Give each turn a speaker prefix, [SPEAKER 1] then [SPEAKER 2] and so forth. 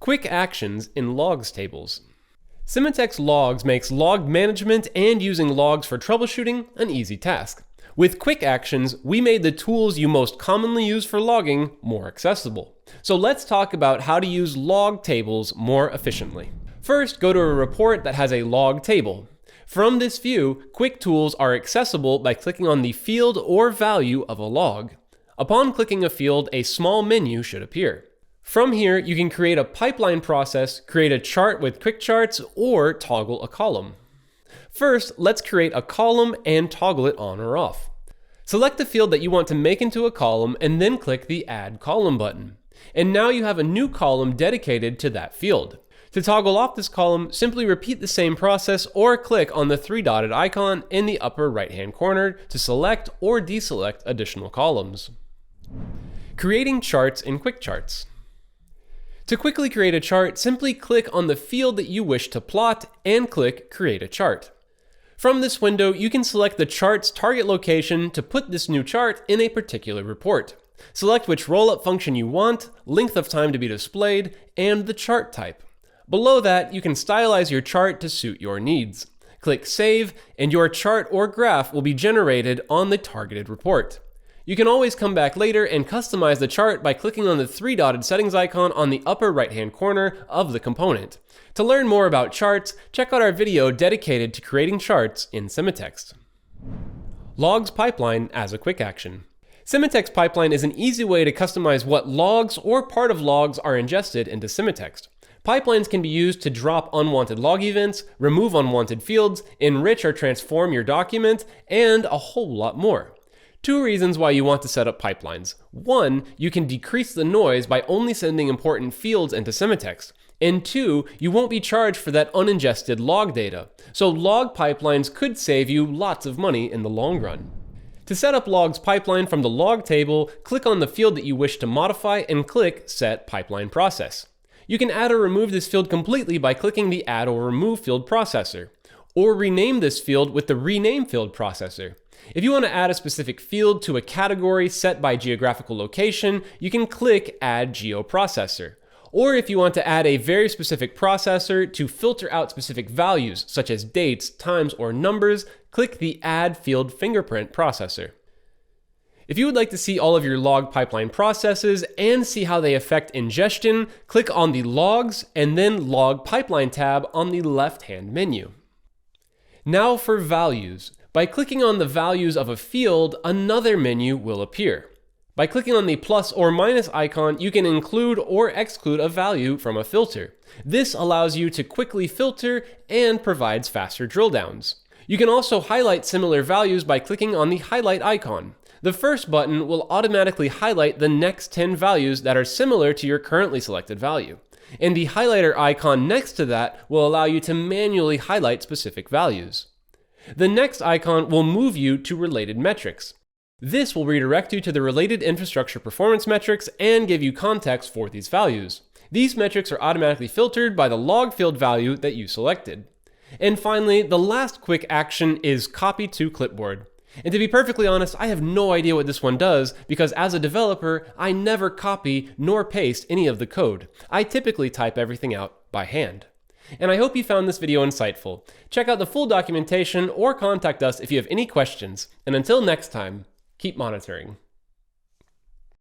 [SPEAKER 1] Quick actions in logs tables. Sematext Logs makes log management and using logs for troubleshooting an easy task. With quick actions, we made the tools you most commonly use for logging more accessible. So let's talk about how to use log tables more efficiently. First, go to a report that has a log table. From this view, quick tools are accessible by clicking on the field or value of a log. Upon clicking a field, a small menu should appear. From here, you can create a pipeline process, create a chart with quick charts, or toggle a column. First, let's create a column and toggle it on or off. Select the field that you want to make into a column and then click the Add Column button. And now you have a new column dedicated to that field. To toggle off this column, simply repeat the same process or click on the three-dotted icon in the upper right-hand corner to select or deselect additional columns. Creating charts in Quick Charts. To quickly create a chart, simply click on the field that you wish to plot and click Create a Chart. From this window, you can select the chart's target location to put this new chart in a particular report. Select which rollup function you want, length of time to be displayed, and the chart type. Below that, you can stylize your chart to suit your needs. Click Save, and your chart or graph will be generated on the targeted report. You can always come back later and customize the chart by clicking on the three-dotted settings icon on the upper right-hand corner of the component. To learn more about charts, check out our video dedicated to creating charts in Sematext. Logs pipeline as a quick action. Sematext pipeline is an easy way to customize what logs or part of logs are ingested into Sematext. Pipelines can be used to drop unwanted log events, remove unwanted fields, enrich or transform your document, and a whole lot more. Two reasons why you want to set up pipelines. One, you can decrease the noise by only sending important fields into Sematext. And two, you won't be charged for that uningested log data. So log pipelines could save you lots of money in the long run. To set up logs pipeline from the log table, click on the field that you wish to modify and click Set Pipeline Process. You can add or remove this field completely by clicking the Add or Remove Field processor, or rename this field with the Rename Field processor. If you want to add a specific field to a category set by geographical location, you can click Add GeoProcessor. Or if you want to add a very specific processor to filter out specific values, such as dates, times, or numbers, click the Add Field Fingerprint processor. If you would like to see all of your log pipeline processes and see how they affect ingestion, click on the Logs and then Log Pipeline tab on the left-hand menu. Now for values. By clicking on the values of a field, another menu will appear. By clicking on the plus or minus icon, you can include or exclude a value from a filter. This allows you to quickly filter and provides faster drill downs. You can also highlight similar values by clicking on the highlight icon. The first button will automatically highlight the next 10 values that are similar to your currently selected value. And the highlighter icon next to that will allow you to manually highlight specific values. The next icon will move you to related metrics. This will redirect you to the related infrastructure performance metrics and give you context for these values. These metrics are automatically filtered by the log field value that you selected. And finally, the last quick action is Copy to Clipboard. And to be perfectly honest, I have no idea what this one does because as a developer, I never copy nor paste any of the code. I typically type everything out by hand. And I hope you found this video insightful. Check out the full documentation or contact us if you have any questions. And until next time, keep monitoring.